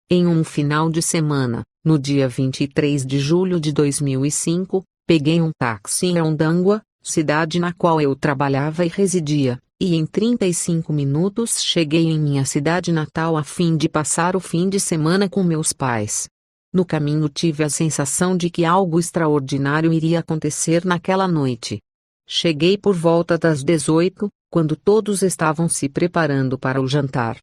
Em um final de semana, no dia 23 de julho de 2005, peguei um táxi em Ondangwa, cidade na qual eu trabalhava e residia, e em 35 minutos cheguei em minha cidade natal a fim de passar o fim de semana com meus pais. No caminho tive a sensação de que algo extraordinário iria acontecer naquela noite. Cheguei por volta das 18, quando todos estavam se preparando para o jantar.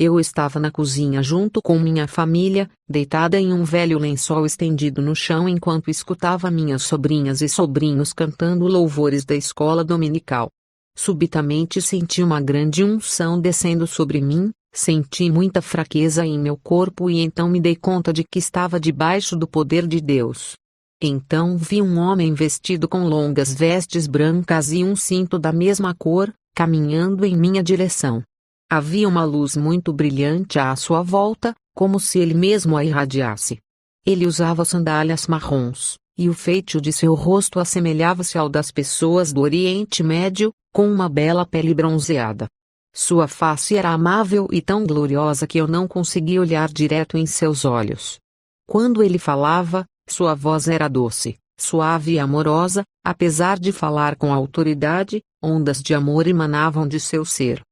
Eu estava na cozinha junto com minha família, deitada em um velho lençol estendido no chão enquanto escutava minhas sobrinhas e sobrinhos cantando louvores da escola dominical. Subitamente senti uma grande unção descendo sobre mim, senti muita fraqueza em meu corpo e então me dei conta de que estava debaixo do poder de Deus. Então vi um homem vestido com longas vestes brancas e um cinto da mesma cor, caminhando em minha direção. Havia uma luz muito brilhante à sua volta, como se ele mesmo a irradiasse. Ele usava sandálias marrons, e o feitio de seu rosto assemelhava-se ao das pessoas do Oriente Médio, com uma bela pele bronzeada. Sua face era amável e tão gloriosa que eu não conseguia olhar direto em seus olhos. Quando ele falava, sua voz era doce, suave e amorosa, apesar de falar com autoridade, ondas de amor emanavam de seu ser.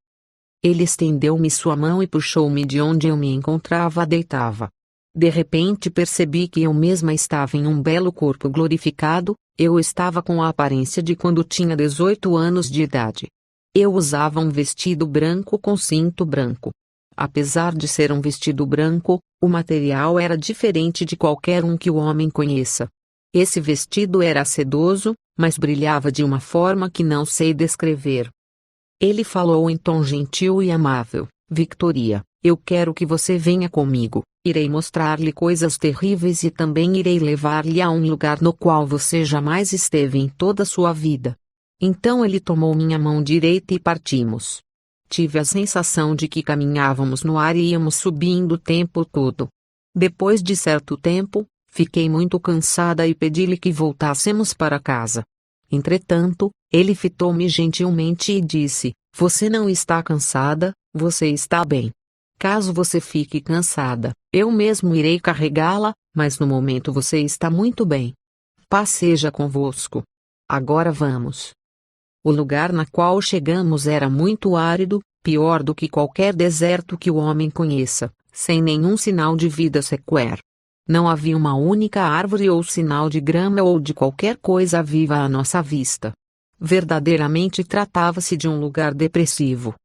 Ele estendeu-me sua mão e puxou-me de onde eu me encontrava deitava. De repente percebi que eu mesma estava em um belo corpo glorificado, eu estava com a aparência de quando tinha 18 anos de idade. Eu usava um vestido branco com cinto branco. Apesar de ser um vestido branco, o material era diferente de qualquer um que o homem conheça. Esse vestido era sedoso, mas brilhava de uma forma que não sei descrever. Ele falou em tom gentil e amável: Victoria, eu quero que você venha comigo, irei mostrar-lhe coisas terríveis e também irei levar-lhe a um lugar no qual você jamais esteve em toda a sua vida. Então ele tomou minha mão direita e partimos. Tive a sensação de que caminhávamos no ar e íamos subindo o tempo todo. Depois de certo tempo, fiquei muito cansada e pedi-lhe que voltássemos para casa. Entretanto, ele fitou-me gentilmente e disse: Você não está cansada, você está bem. Caso você fique cansada, eu mesmo irei carregá-la, mas no momento você está muito bem. Paz seja convosco. Agora vamos. O lugar na qual chegamos era muito árido, pior do que qualquer deserto que o homem conheça, sem nenhum sinal de vida sequer. Não havia uma única árvore ou sinal de grama ou de qualquer coisa viva à nossa vista. Verdadeiramente tratava-se de um lugar depressivo.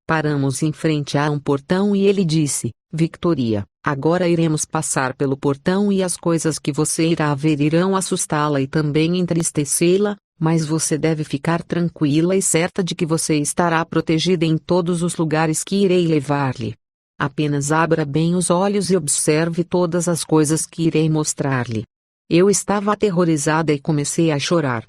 Paramos em frente a um portão e ele disse: Victoria, agora iremos passar pelo portão e as coisas que você irá ver irão assustá-la e também entristecê-la, mas você deve ficar tranquila e certa de que você estará protegida em todos os lugares que irei levar-lhe. Apenas abra bem os olhos e observe todas as coisas que irei mostrar-lhe. Eu estava aterrorizada e comecei a chorar.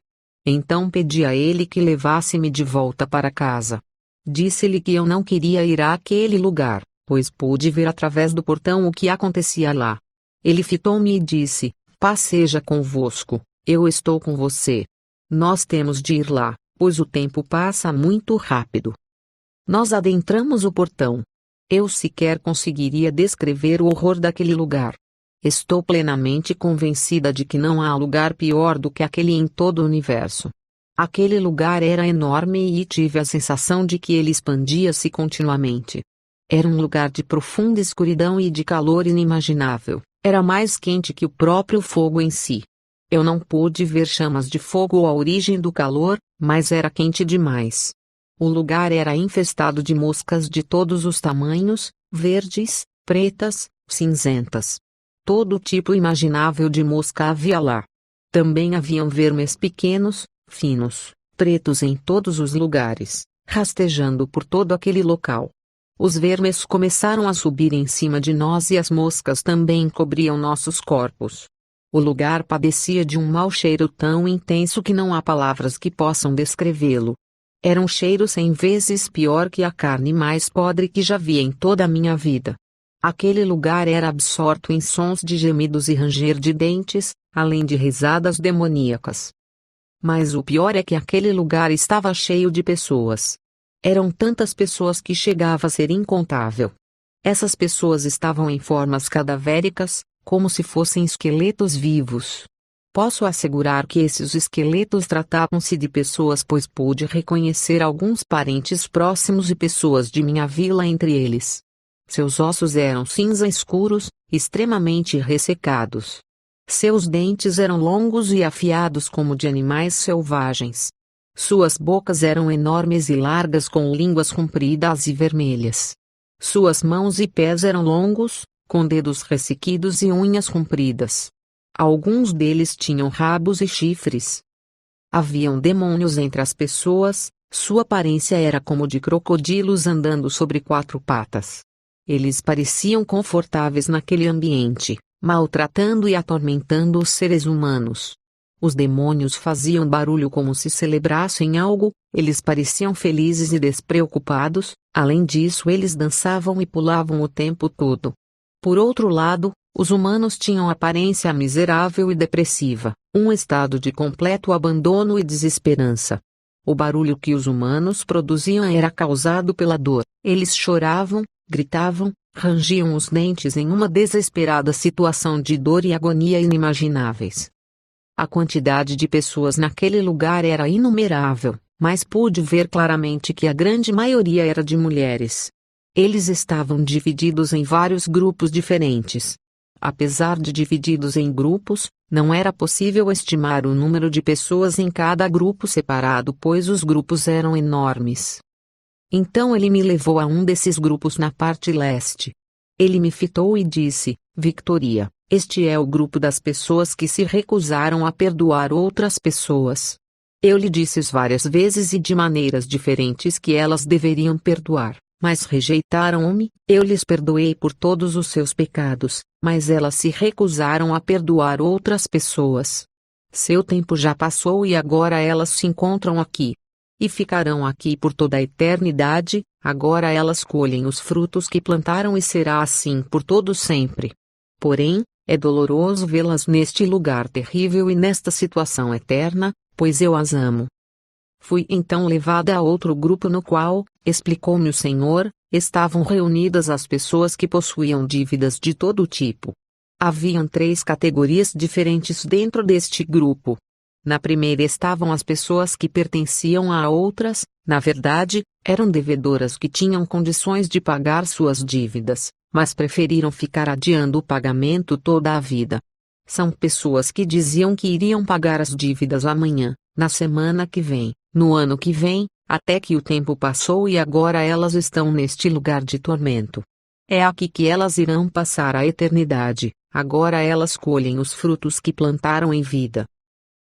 Então pedi a ele que levasse-me de volta para casa. Disse-lhe que eu não queria ir àquele lugar, pois pude ver através do portão o que acontecia lá. Ele fitou-me e disse: Paz seja convosco, eu estou com você. Nós temos de ir lá, pois o tempo passa muito rápido. Nós adentramos o portão. Eu sequer conseguiria descrever o horror daquele lugar. Estou plenamente convencida de que não há lugar pior do que aquele em todo o universo. Aquele lugar era enorme e tive a sensação de que ele expandia-se continuamente. Era um lugar de profunda escuridão e de calor inimaginável, era mais quente que o próprio fogo em si. Eu não pude ver chamas de fogo ou a origem do calor, mas era quente demais. O lugar era infestado de moscas de todos os tamanhos, verdes, pretas, cinzentas. Todo tipo imaginável de mosca havia lá. Também haviam vermes pequenos, finos, pretos em todos os lugares, rastejando por todo aquele local. Os vermes começaram a subir em cima de nós e as moscas também cobriam nossos corpos. O lugar padecia de um mau cheiro tão intenso que não há palavras que possam descrevê-lo. Era um cheiro 100 vezes pior que a carne mais podre que já vi em toda a minha vida. Aquele lugar era absorto em sons de gemidos e ranger de dentes, além de risadas demoníacas. Mas o pior é que aquele lugar estava cheio de pessoas. Eram tantas pessoas que chegava a ser incontável. Essas pessoas estavam em formas cadavéricas, como se fossem esqueletos vivos. Posso assegurar que esses esqueletos tratavam-se de pessoas, pois pude reconhecer alguns parentes próximos e pessoas de minha vila entre eles. Seus ossos eram cinza escuros, extremamente ressecados. Seus dentes eram longos e afiados como de animais selvagens. Suas bocas eram enormes e largas com línguas compridas e vermelhas. Suas mãos e pés eram longos, com dedos ressequidos e unhas compridas. Alguns deles tinham rabos e chifres. Haviam demônios entre as pessoas, sua aparência era como de crocodilos andando sobre 4 patas. Eles pareciam confortáveis naquele ambiente, maltratando e atormentando os seres humanos. Os demônios faziam barulho como se celebrassem algo, eles pareciam felizes e despreocupados, além disso eles dançavam e pulavam o tempo todo. Por outro lado, os humanos tinham aparência miserável e depressiva, um estado de completo abandono e desesperança. O barulho que os humanos produziam era causado pela dor, eles choravam, gritavam, rangiam os dentes em uma desesperada situação de dor e agonia inimagináveis. A quantidade de pessoas naquele lugar era inumerável, mas pude ver claramente que a grande maioria era de mulheres. Eles estavam divididos em vários grupos diferentes. Apesar de divididos em grupos, não era possível estimar o número de pessoas em cada grupo separado, pois os grupos eram enormes. Então ele me levou a um desses grupos na parte leste. Ele me fitou e disse: Victoria, este é o grupo das pessoas que se recusaram a perdoar outras pessoas. Eu lhe disse várias vezes e de maneiras diferentes que elas deveriam perdoar, mas rejeitaram-me. Eu lhes perdoei por todos os seus pecados, mas elas se recusaram a perdoar outras pessoas. Seu tempo já passou e agora elas se encontram aqui. E ficarão aqui por toda a eternidade. Agora elas colhem os frutos que plantaram e será assim por todo sempre. Porém, é doloroso vê-las neste lugar terrível e nesta situação eterna, pois eu as amo. Fui então levada a outro grupo no qual, explicou-me o Senhor, estavam reunidas as pessoas que possuíam dívidas de todo tipo. Haviam 3 categorias diferentes dentro deste grupo. Na primeira estavam as pessoas que pertenciam a outras, na verdade, eram devedoras que tinham condições de pagar suas dívidas, mas preferiram ficar adiando o pagamento toda a vida. São pessoas que diziam que iriam pagar as dívidas amanhã, na semana que vem, no ano que vem, até que o tempo passou e agora elas estão neste lugar de tormento. É aqui que elas irão passar a eternidade, agora elas colhem os frutos que plantaram em vida.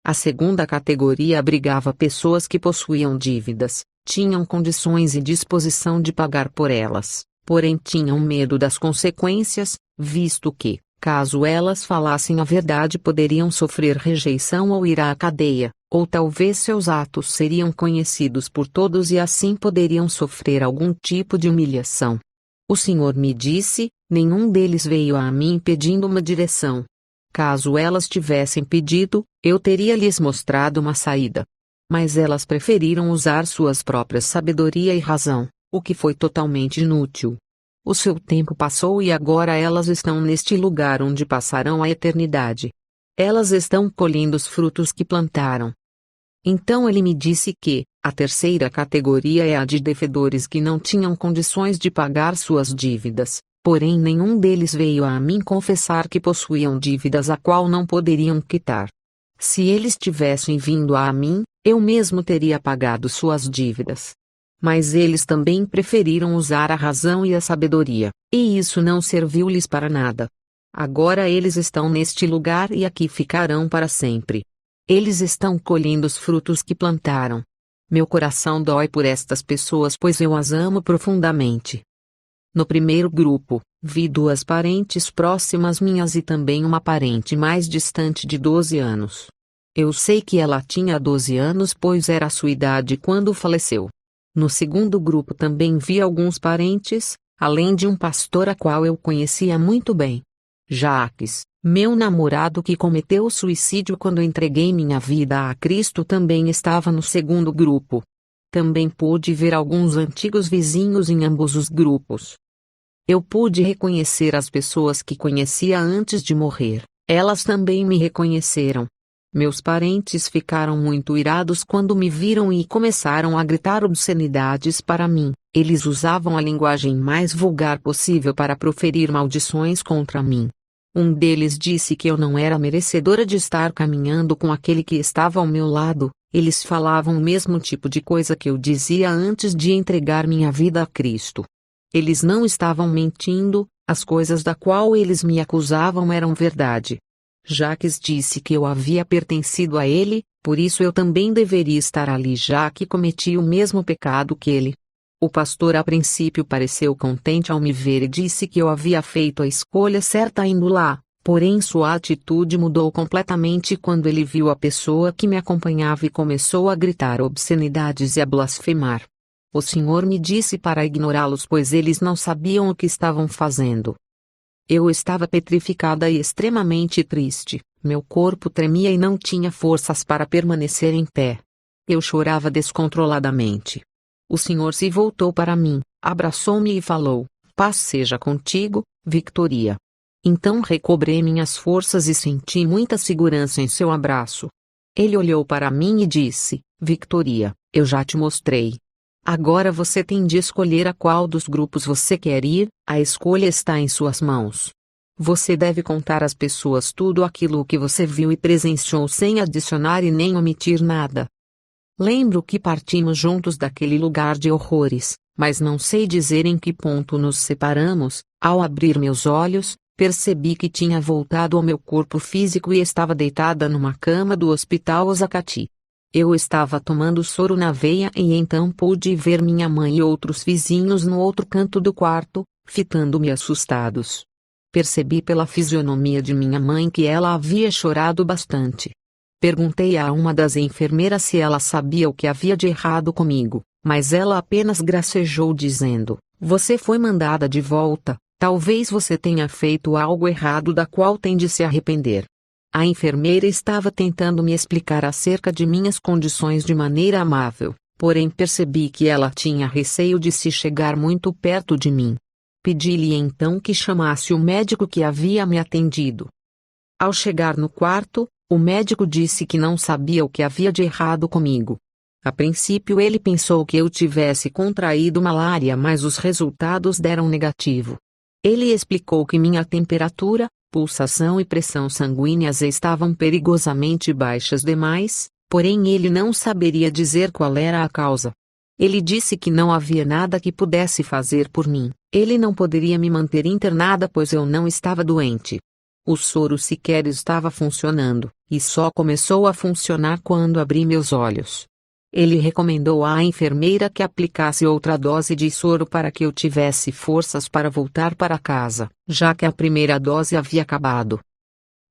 A segunda categoria abrigava pessoas que possuíam dívidas, tinham condições e disposição de pagar por elas, porém tinham medo das consequências, visto que, caso elas falassem a verdade, poderiam sofrer rejeição ou ir à cadeia, ou talvez seus atos seriam conhecidos por todos e assim poderiam sofrer algum tipo de humilhação. O Senhor me disse: nenhum deles veio a mim pedindo uma direção. Caso elas tivessem pedido, eu teria lhes mostrado uma saída. Mas elas preferiram usar suas próprias sabedoria e razão, o que foi totalmente inútil. O seu tempo passou e agora elas estão neste lugar onde passarão a eternidade. Elas estão colhendo os frutos que plantaram. Então ele me disse que a terceira categoria é a de devedores que não tinham condições de pagar suas dívidas, porém nenhum deles veio a mim confessar que possuíam dívidas a qual não poderiam quitar. Se eles tivessem vindo a mim, eu mesmo teria pagado suas dívidas. Mas eles também preferiram usar a razão e a sabedoria, e isso não serviu-lhes para nada. Agora eles estão neste lugar e aqui ficarão para sempre. Eles estão colhendo os frutos que plantaram. Meu coração dói por estas pessoas, pois eu as amo profundamente. No primeiro grupo, vi 2 parentes próximas minhas e também uma parente mais distante de 12 anos. Eu sei que ela tinha 12 anos, pois era a sua idade quando faleceu. No segundo grupo também vi alguns parentes, além de um pastor a qual eu conhecia muito bem. Jacques, meu namorado que cometeu suicídio quando entreguei minha vida a Cristo, também estava no segundo grupo. Também pude ver alguns antigos vizinhos em ambos os grupos. Eu pude reconhecer as pessoas que conhecia antes de morrer, elas também me reconheceram. Meus parentes ficaram muito irados quando me viram e começaram a gritar obscenidades para mim. Eles usavam a linguagem mais vulgar possível para proferir maldições contra mim. Um deles disse que eu não era merecedora de estar caminhando com aquele que estava ao meu lado. Eles falavam o mesmo tipo de coisa que eu dizia antes de entregar minha vida a Cristo. Eles não estavam mentindo, as coisas da qual eles me acusavam eram verdade. Jacques disse que eu havia pertencido a ele, por isso eu também deveria estar ali já que cometi o mesmo pecado que ele. O pastor a princípio pareceu contente ao me ver e disse que eu havia feito a escolha certa indo lá, porém sua atitude mudou completamente quando ele viu a pessoa que me acompanhava e começou a gritar obscenidades e a blasfemar. O Senhor me disse para ignorá-los pois eles não sabiam o que estavam fazendo. Eu estava petrificada e extremamente triste, meu corpo tremia e não tinha forças para permanecer em pé. Eu chorava descontroladamente. O Senhor se voltou para mim, abraçou-me e falou: "Paz seja contigo, Victoria." Então recobrei minhas forças e senti muita segurança em seu abraço. Ele olhou para mim e disse: "Victoria, eu já te mostrei. Agora você tem de escolher a qual dos grupos você quer ir, a escolha está em suas mãos. Você deve contar às pessoas tudo aquilo que você viu e presenciou sem adicionar e nem omitir nada." Lembro que partimos juntos daquele lugar de horrores, mas não sei dizer em que ponto nos separamos. Ao abrir meus olhos, percebi que tinha voltado ao meu corpo físico e estava deitada numa cama do Hospital Osakati. Eu estava tomando soro na veia e então pude ver minha mãe e outros vizinhos no outro canto do quarto, fitando-me assustados. Percebi pela fisionomia de minha mãe que ela havia chorado bastante. Perguntei a uma das enfermeiras se ela sabia o que havia de errado comigo, mas ela apenas gracejou dizendo: "Você foi mandada de volta, talvez você tenha feito algo errado da qual tem de se arrepender." A enfermeira estava tentando me explicar acerca de minhas condições de maneira amável, porém percebi que ela tinha receio de se chegar muito perto de mim. Pedi-lhe então que chamasse o médico que havia me atendido. Ao chegar no quarto, o médico disse que não sabia o que havia de errado comigo. A princípio ele pensou que eu tivesse contraído malária, mas os resultados deram negativo. Ele explicou que minha temperatura, pulsação e pressão sanguíneas estavam perigosamente baixas demais, porém ele não saberia dizer qual era a causa. Ele disse que não havia nada que pudesse fazer por mim, ele não poderia me manter internada pois eu não estava doente. O soro sequer estava funcionando, e só começou a funcionar quando abri meus olhos. Ele recomendou à enfermeira que aplicasse outra dose de soro para que eu tivesse forças para voltar para casa, já que a primeira dose havia acabado.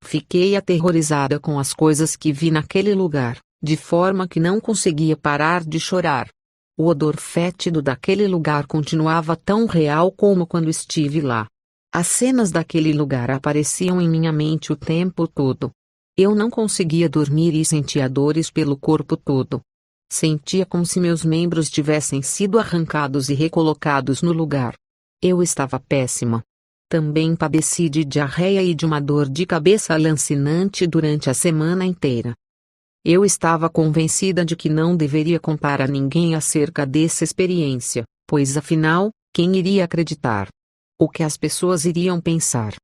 Fiquei aterrorizada com as coisas que vi naquele lugar, de forma que não conseguia parar de chorar. O odor fétido daquele lugar continuava tão real como quando estive lá. As cenas daquele lugar apareciam em minha mente o tempo todo. Eu não conseguia dormir e sentia dores pelo corpo todo. Sentia como se meus membros tivessem sido arrancados e recolocados no lugar. Eu estava péssima. Também padeci de diarreia e de uma dor de cabeça lancinante durante a semana inteira. Eu estava convencida de que não deveria contar a ninguém acerca dessa experiência, pois afinal, quem iria acreditar? O que as pessoas iriam pensar?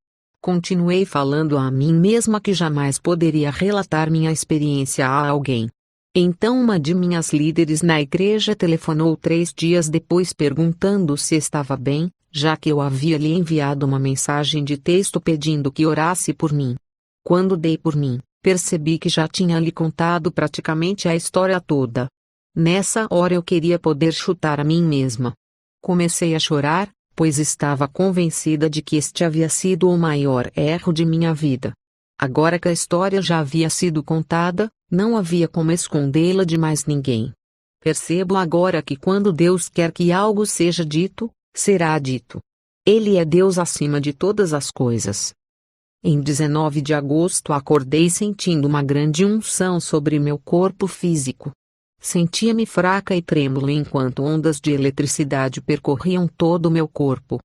Continuei falando a mim mesma que jamais poderia relatar minha experiência a alguém. Então uma de minhas líderes na igreja telefonou 3 dias depois perguntando se estava bem, já que eu havia lhe enviado uma mensagem de texto pedindo que orasse por mim. Quando dei por mim, percebi que já tinha lhe contado praticamente a história toda. Nessa hora eu queria poder chutar a mim mesma. Comecei a chorar, pois estava convencida de que este havia sido o maior erro de minha vida. Agora que a história já havia sido contada, não havia como escondê-la de mais ninguém. Percebo agora que quando Deus quer que algo seja dito, será dito. Ele é Deus acima de todas as coisas. Em 19 de agosto acordei sentindo uma grande unção sobre meu corpo físico. Sentia-me fraca e trêmula enquanto ondas de eletricidade percorriam todo o meu corpo.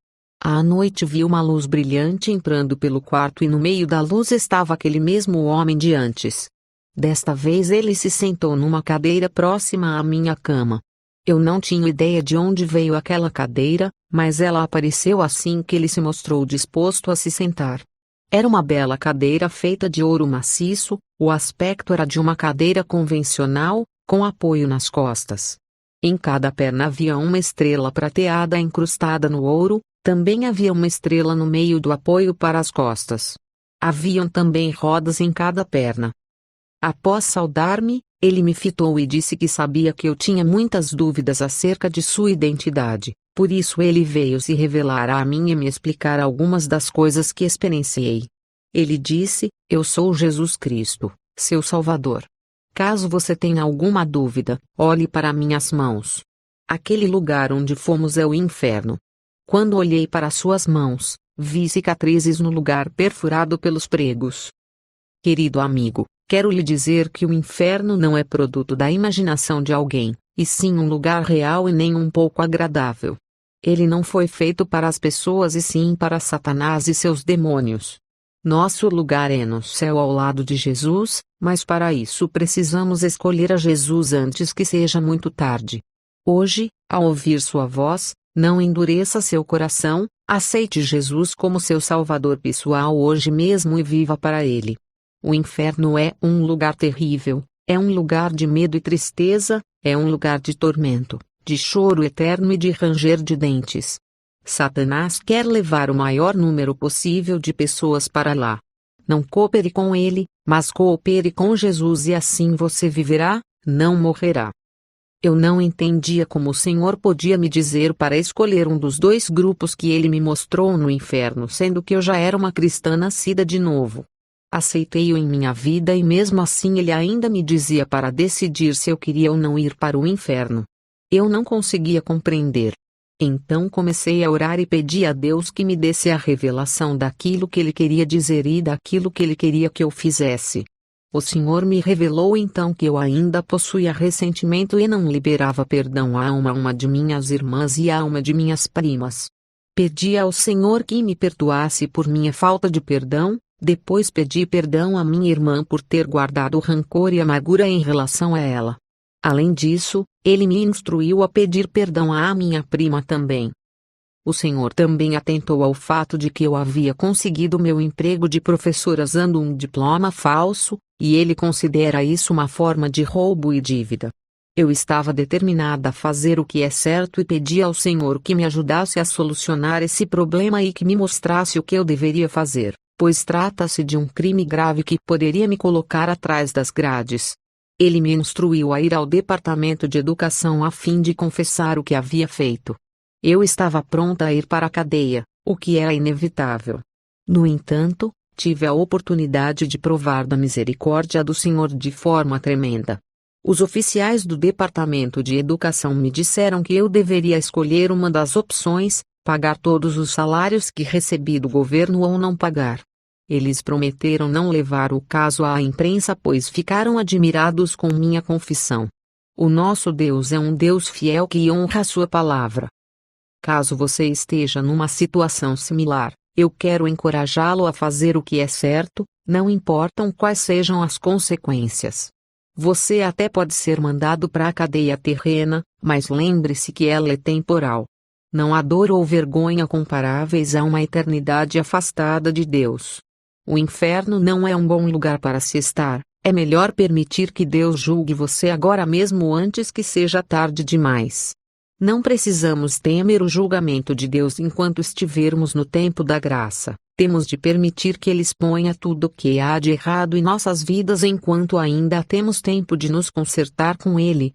À noite vi uma luz brilhante entrando pelo quarto e no meio da luz estava aquele mesmo homem de antes. Desta vez ele se sentou numa cadeira próxima à minha cama. Eu não tinha ideia de onde veio aquela cadeira, mas ela apareceu assim que ele se mostrou disposto a se sentar. Era uma bela cadeira feita de ouro maciço, o aspecto era de uma cadeira convencional, com apoio nas costas. Em cada perna havia uma estrela prateada incrustada no ouro, também havia uma estrela no meio do apoio para as costas. Haviam também rodas em cada perna. Após saudar-me, ele me fitou e disse que sabia que eu tinha muitas dúvidas acerca de sua identidade, por isso ele veio se revelar a mim e me explicar algumas das coisas que experienciei. Ele disse: "Eu sou Jesus Cristo, seu Salvador. Caso você tenha alguma dúvida, olhe para minhas mãos. Aquele lugar onde fomos é o inferno. Quando olhei para suas mãos, vi cicatrizes no lugar perfurado pelos pregos." Querido amigo, quero lhe dizer que o inferno não é produto da imaginação de alguém, e sim um lugar real e nem um pouco agradável. Ele não foi feito para as pessoas e sim para Satanás e seus demônios. Nosso lugar é no céu ao lado de Jesus, mas para isso precisamos escolher a Jesus antes que seja muito tarde. Hoje, ao ouvir sua voz, não endureça seu coração, aceite Jesus como seu Salvador pessoal hoje mesmo e viva para Ele. O inferno é um lugar terrível, é um lugar de medo e tristeza, é um lugar de tormento, de choro eterno e de ranger de dentes. Satanás quer levar o maior número possível de pessoas para lá. Não coopere com ele, mas coopere com Jesus e assim você viverá, não morrerá. Eu não entendia como o Senhor podia me dizer para escolher um dos dois grupos que ele me mostrou no inferno, sendo que eu já era uma cristã nascida de novo. Aceitei-o em minha vida e mesmo assim ele ainda me dizia para decidir se eu queria ou não ir para o inferno. Eu não conseguia compreender. Então comecei a orar e pedi a Deus que me desse a revelação daquilo que ele queria dizer e daquilo que ele queria que eu fizesse. O Senhor me revelou então que eu ainda possuía ressentimento e não liberava perdão a uma de minhas irmãs e a uma de minhas primas. Pedi ao Senhor que me perdoasse por minha falta de perdão. Depois pedi perdão à minha irmã por ter guardado rancor e amargura em relação a ela. Além disso, ele me instruiu a pedir perdão à minha prima também. O Senhor também atentou ao fato de que eu havia conseguido meu emprego de professora usando um diploma falso, e ele considera isso uma forma de roubo e dívida. Eu estava determinada a fazer o que é certo e pedi ao Senhor que me ajudasse a solucionar esse problema e que me mostrasse o que eu deveria fazer, pois trata-se de um crime grave que poderia me colocar atrás das grades. Ele me instruiu a ir ao departamento de educação a fim de confessar o que havia feito. Eu estava pronta a ir para a cadeia, o que era inevitável. No entanto, tive a oportunidade de provar da misericórdia do Senhor de forma tremenda. Os oficiais do departamento de educação me disseram que eu deveria escolher uma das opções, pagar todos os salários que recebi do governo ou não pagar. Eles prometeram não levar o caso à imprensa pois ficaram admirados com minha confissão. O nosso Deus é um Deus fiel que honra a sua palavra. Caso você esteja numa situação similar, eu quero encorajá-lo a fazer o que é certo, não importam quais sejam as consequências. Você até pode ser mandado para a cadeia terrena, mas lembre-se que ela é temporal. Não há dor ou vergonha comparáveis a uma eternidade afastada de Deus. O inferno não é um bom lugar para se estar, é melhor permitir que Deus julgue você agora mesmo antes que seja tarde demais. Não precisamos temer o julgamento de Deus enquanto estivermos no tempo da graça, temos de permitir que Ele exponha tudo o que há de errado em nossas vidas enquanto ainda temos tempo de nos consertar com Ele,